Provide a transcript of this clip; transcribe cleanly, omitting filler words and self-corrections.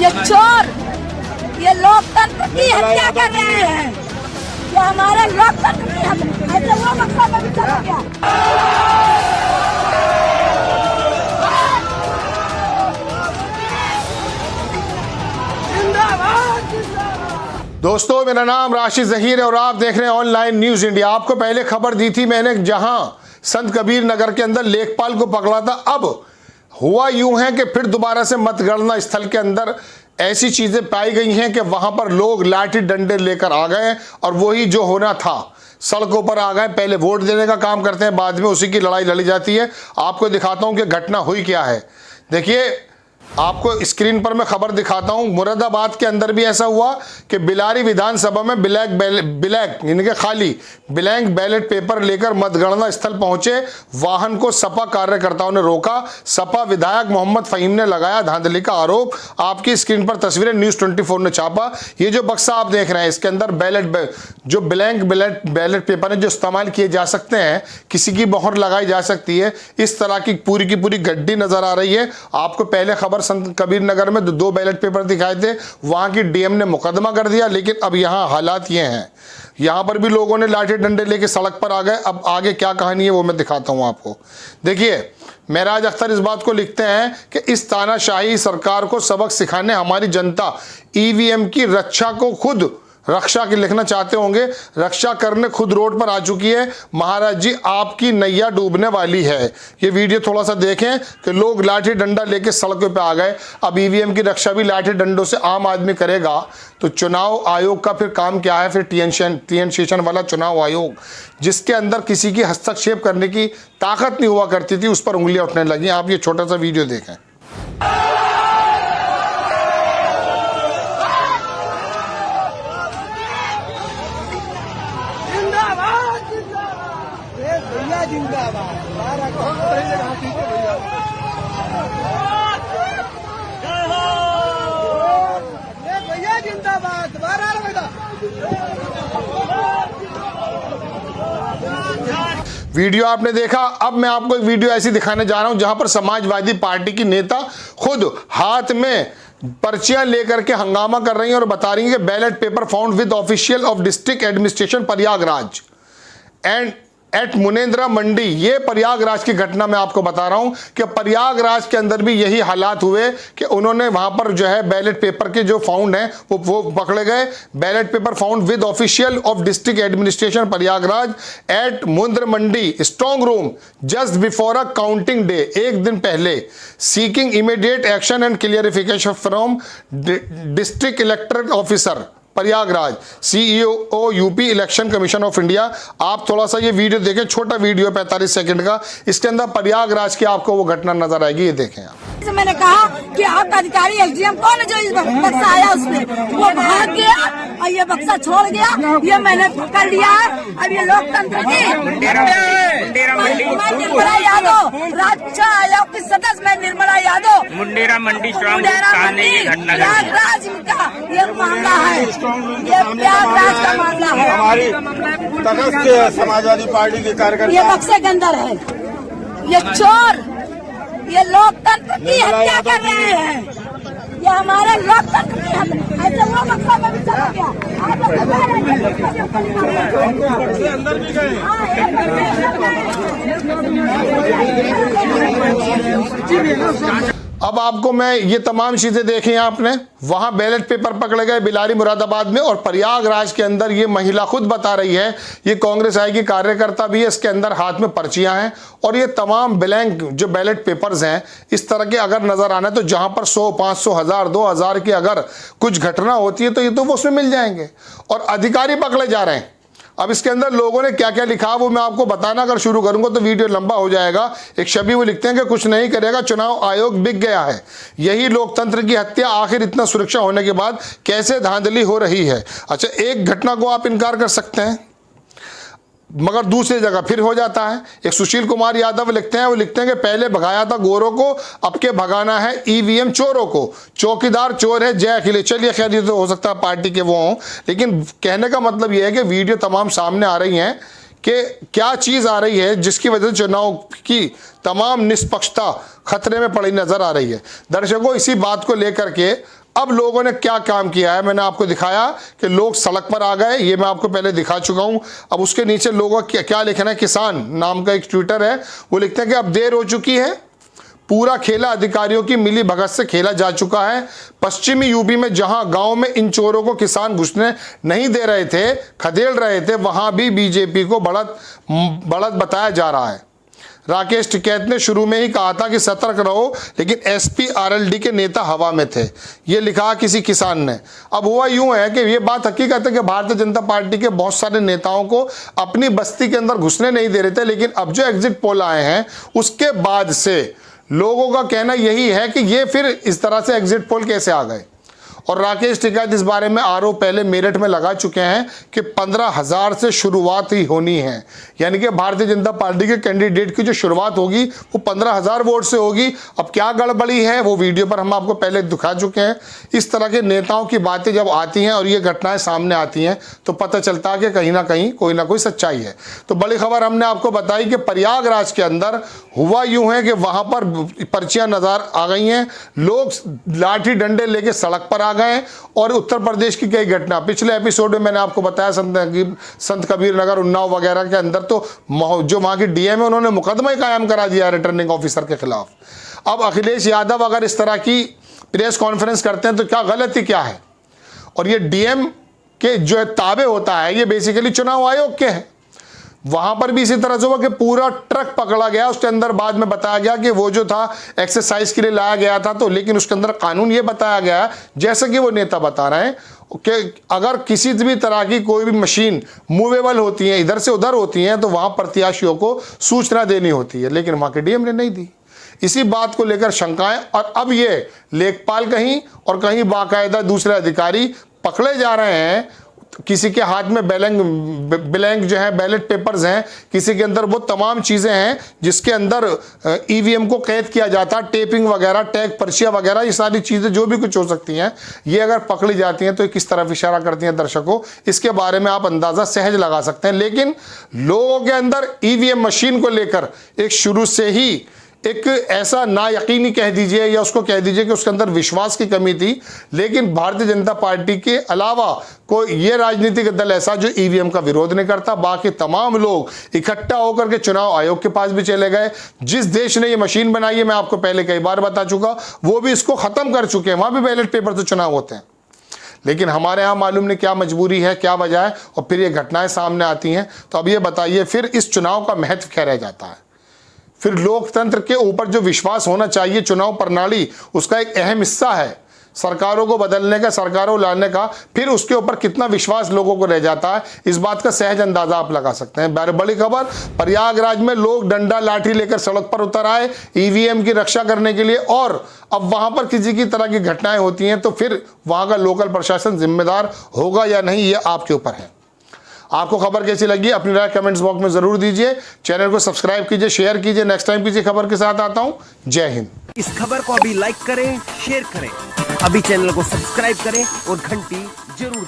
ये चोर, ये लोकतंत्र की हत्या कर रहे हैं। ये हमारे लोकतंत्र की हत्या, ऐसे वो बक्सा में भी चला गया। दोस्तों, मेरा नाम राशिद जहीर है और आप देख रहे हैं ऑनलाइन न्यूज इंडिया। आपको पहले खबर दी थी मैंने, जहां संत कबीर नगर के अंदर लेखपाल को पकड़ा था। अब हुआ यूं है कि फिर दोबारा से मतगणना स्थल के अंदर ऐसी चीजें पाई गई हैं कि वहां पर लोग लाठी डंडे लेकर आ गए और वही जो होना था, सड़कों पर आ गए। पहले वोट देने का काम करते हैं, बाद में उसी की लड़ाई लड़ी जाती है। आपको दिखाता हूं कि घटना हुई क्या है। देखिए, आपको स्क्रीन पर मैं खबर दिखाता हूं। मुरादाबाद के अंदर भी ऐसा हुआ कि बिलारी विधानसभा में ब्लैक यानी कि खाली ब्लैंक बैलेट पेपर लेकर मतगणना स्थल पहुंचे वाहन को सपा कार्यकर्ताओं ने रोका। सपा विधायक मोहम्मद फहीम ने लगाया धांधली का आरोप। आपकी स्क्रीन पर तस्वीरें न्यूज़ 24 ने छापा। ये जो बक्सा आप देख रहे हैं, इसके अंदर जो ब्लैंक बैलेट पेपर है जो इस्तेमाल किए जा सकते हैं, किसी की मोहर लगाई जा सकती है। इस तरह की पूरी गड्डी नजर आ रही है। आपको पहले खबर संत कबीर नगर में 2 बैलेट पेपर दिखाए थे, वहां की डीएम ने मुकदमा कर दिया। लेकिन अब यहां हालात ये हैं, यहां पर भी लोगों ने लाठी डंडे लेके सड़क पर आ गए। अब आगे क्या कहानी है वो मैं दिखाता हूं आपको। देखिए, महराज अख्तर इस बात को लिखते हैं कि इस तानाशाही सरकार को सबक सिखाने हमारी जनता ईवीएम की रक्षा की लिखना चाहते होंगे, रक्षा करने खुद रोड पर आ चुकी है। महाराज जी, आपकी नैया डूबने वाली है। ये वीडियो थोड़ा सा देखें कि लोग लाठी डंडा लेके सड़कों पे आ गए। अब ईवीएम की रक्षा भी लाठी डंडों से आम आदमी करेगा तो चुनाव आयोग का फिर काम क्या है? फिर टीएन शेषन वाला चुनाव आयोग, जिसके अंदर किसी की हस्तक्षेप करने की ताकत नहीं हुआ करती थी, उस पर उंगलियां उठने लगी। आप ये छोटा सा वीडियो देखें। वीडियो आपने देखा। अब मैं आपको एक वीडियो ऐसी दिखाने जा रहा हूं जहां पर समाजवादी पार्टी की नेता खुद हाथ में पर्चियां लेकर के हंगामा कर रही हैं और बता रही हैं कि ballot paper found with official of district administration Prayagraj and at Mundera Mandi. ये प्रयागराज की घटना मैं आपको बता रहा हूं कि प्रयागराज के अंदर भी यही हालात हुए कि उन्होंने वहां पर जो है बैलेट पेपर के जो फाउंड हैं वो पकड़े गए। Ballot paper found with official of district administration Prayagraj at Mundera Mandi strong room just before a counting day, एक दिन पहले। Seeking immediate action and clarification from district electoral officer Prayagraj, CEO UP election commission of India. आप थोड़ा सा ये video देखें, छोटा video 45 second का। इसके अंदर प्रयागराज की आपको वो घटना नजर आएगी, ये देखें आप। मैंने कहा कि आपका अधिकारी एसडीएम कौन है जो इस बक्सा आया उसमें, वो भाग गया और ये बक्सा छोड़ गया। ये मैंने पकड़ लिया है। अब ये लोकतंत्र की निर्मला यादव, राज्य आयोग की सदस्य मैं निर्मला यादव, मुंडेरा मंडी प्रयागराज का ये मामला है, ये प्रयागराज का मामला है। हमारी तटस्थ समाजवादी पार्टी के कार्यकर्ता ये बक्से के अंदर है। ये चोर, ये लोकतंत्र की हत्या कर रहे हैं। ये हमारे लोकतंत्र की हत्या, ऐसे वो बक्सा में भी चला गया। अंदर भी गए। अब आपको मैं ये तमाम चीजें देखी आपने। वहां बैलेट पेपर पकड़े गए बिलारी मुरादाबाद में, और प्रयागराज के अंदर ये महिला खुद बता रही है, ये कांग्रेस आई की कार्यकर्ता भी है, इसके अंदर हाथ में पर्चियां हैं और ये तमाम ब्लैंक जो बैलेट पेपर्स हैं इस तरह के अगर नजर आना है तो जहां पर 100, 500, 1000, 2000 की अगर कुछ घटना होती है तो ये तो वो उसमें मिल जाएंगे और अधिकारी पकड़े जा रहे हैं। अब इसके अंदर लोगों ने क्या क्या लिखा वो मैं आपको बताना अगर शुरू करूंगा तो वीडियो लंबा हो जाएगा। एक शबी वो लिखते हैं कि कुछ नहीं करेगा, चुनाव आयोग बिक गया है, यही लोकतंत्र की हत्या, आखिर इतना सुरक्षा होने के बाद कैसे धांधली हो रही है। अच्छा, एक घटना को आप इनकार कर सकते हैं मगर दूसरी जगह फिर हो जाता है। एक सुशील कुमार यादव लिखते हैं, वो लिखते हैं कि पहले भगाया था गोरों को, अब के भगाना है ईवीएम चोरों को, चौकीदार चोर है जय अखिलेश। चलिए खैर, ये तो हो सकता है पार्टी के वो हों, लेकिन कहने का मतलब ये है कि वीडियो तमाम सामने आ रही हैं कि क्या चीज़ आ रही है जिसकी वजह से चुनाव की तमाम निष्पक्षता खतरे में पड़ी नजर आ रही है। दर्शकों, इसी बात को लेकर के अब लोगों ने क्या काम किया है, मैंने आपको दिखाया कि लोग सड़क पर आ गए, ये मैं आपको पहले दिखा चुका हूं। अब उसके नीचे लोगों का क्या लिखना है, किसान नाम का एक ट्विटर है, वो लिखते हैं कि अब देर हो चुकी है, पूरा खेला अधिकारियों की मिली भगत से खेला जा चुका है। पश्चिमी यूपी में जहां गांव में इन चोरों को किसान घुसने नहीं दे रहे थे, खदेड़ रहे थे, वहां भी बीजेपी को बढ़त बताया जा रहा है। राकेश टिकैत ने शुरू में ही कहा था कि सतर्क रहो, लेकिन एसपी आरएलडी के नेता हवा में थे, ये लिखा किसी किसान ने। अब हुआ यूं है कि ये बात हकीकत है कि भारतीय जनता पार्टी के बहुत सारे नेताओं को अपनी बस्ती के अंदर घुसने नहीं दे रहे थे, लेकिन अब जो एग्जिट पोल आए हैं उसके बाद से लोगों का कहना यही है कि ये फिर इस तरह से एग्जिट पोल कैसे आ गए। और राकेश टिकैत इस बारे में आरोप पहले मेरठ में लगा चुके हैं कि 15,000 से शुरुआत ही होनी है, यानी कि भारतीय जनता पार्टी के कैंडिडेट की जो शुरुआत होगी वो 15,000 वोट से होगी। अब क्या गड़बड़ी है वो वीडियो पर हम आपको पहले दिखा चुके हैं। इस तरह के नेताओं की बातें जब आती हैं और ये घटनाएं सामने आती हैं तो पता चलता है कि कहीं ना कोई सच्चाई है। तो बड़ी खबर हमने आपको बताई कि प्रयागराज के अंदर हुआ यूं है कि वहां पर पर्चियां नजर आ गई हैं, लोग लाठी डंडे लेके सड़क पर गए। और उत्तर प्रदेश की कई घटना पिछले एपिसोड में मैंने आपको बताया, संत कबीर नगर, उन्नाव वगैरह के अंदर तो जो वहां की डीएम है उन्होंने मुकदमा ही कायम करा दिया रिटर्निंग ऑफिसर के खिलाफ। अब अखिलेश यादव अगर इस तरह की प्रेस कॉन्फ्रेंस करते हैं तो क्या गलती क्या है। और ये डीएम के जो ताबे होता है ये बेसिकली चुनाव आयोग के हैं। वहां पर भी इसी तरह से हुआ कि पूरा ट्रक पकड़ा गया, उसके अंदर बाद में बताया गया कि वो जो था एक्सरसाइज के लिए लाया गया था, तो लेकिन उसके अंदर कानून ये बताया गया जैसे कि वो नेता बता रहे हैं कि अगर किसी भी तरह की कोई भी मशीन मूवेबल होती है, इधर से उधर होती हैं, तो वहां प्रत्याशियों को सूचना देनी होती है, लेकिन वहां के डीएम ने नहीं दी। इसी बात को लेकर शंकाएं, और अब ये लेखपाल कहीं और कहीं बाकायदा दूसरे अधिकारी पकड़े जा रहे हैं। किसी के हाथ में ब्लैंक जो है बैलेट पेपर्स हैं, किसी के अंदर वो तमाम चीज़ें हैं जिसके अंदर ईवीएम को कैद किया जाता है, टेपिंग वगैरह, टैग पर्चियाँ वगैरह, ये सारी चीज़ें जो भी कुछ हो सकती हैं, ये अगर पकड़ी जाती हैं तो किस तरफ इशारा करती हैं दर्शकों, इसके बारे में आप अंदाज़ा सहज लगा सकते हैं। लेकिन लोगों के अंदर ईवीएम मशीन को लेकर एक शुरू से ही एक ऐसा ना यकीनी कह दीजिए या उसको कह दीजिए कि उसके अंदर विश्वास की कमी थी। लेकिन भारतीय जनता पार्टी के अलावा कोई ये राजनीतिक दल ऐसा जो ईवीएम का विरोध नहीं करता, बाकी तमाम लोग इकट्ठा होकर के चुनाव आयोग के पास भी चले गए। जिस देश ने ये मशीन बनाई है, मैं आपको पहले कई बार बता चुका, वो भी इसको खत्म कर चुके हैं, वहां भी बैलेट पेपर से चुनाव होते हैं। लेकिन हमारे यहाँ मालूम नहीं क्या मजबूरी है, क्या वजह है, और फिर ये घटनाएं सामने आती हैं। तो अब ये बताइए फिर इस चुनाव का महत्व क्या रह जाता है। फिर लोकतंत्र के ऊपर जो विश्वास होना चाहिए, चुनाव प्रणाली उसका एक अहम हिस्सा है, सरकारों को बदलने का, सरकारों लाने का, फिर उसके ऊपर कितना विश्वास लोगों को रह जाता है, इस बात का सहज अंदाजा आप लगा सकते हैं। बड़ी खबर, प्रयागराज में लोग डंडा लाठी लेकर सड़क पर उतर आए ईवीएम की रक्षा करने के लिए। और अब वहां पर किसी की तरह की घटनाएं होती हैं तो फिर वहां का लोकल प्रशासन जिम्मेदार होगा या नहीं, ये आपके ऊपर है। आपको खबर कैसी लगी अपनी राय कमेंट्स बॉक्स में जरूर दीजिए। चैनल को सब्सक्राइब कीजिए, शेयर कीजिए। नेक्स्ट टाइम किसी खबर के साथ आता हूं। जय हिंद। इस खबर को अभी लाइक करें, शेयर करें, अभी चैनल को सब्सक्राइब करें और घंटी जरूर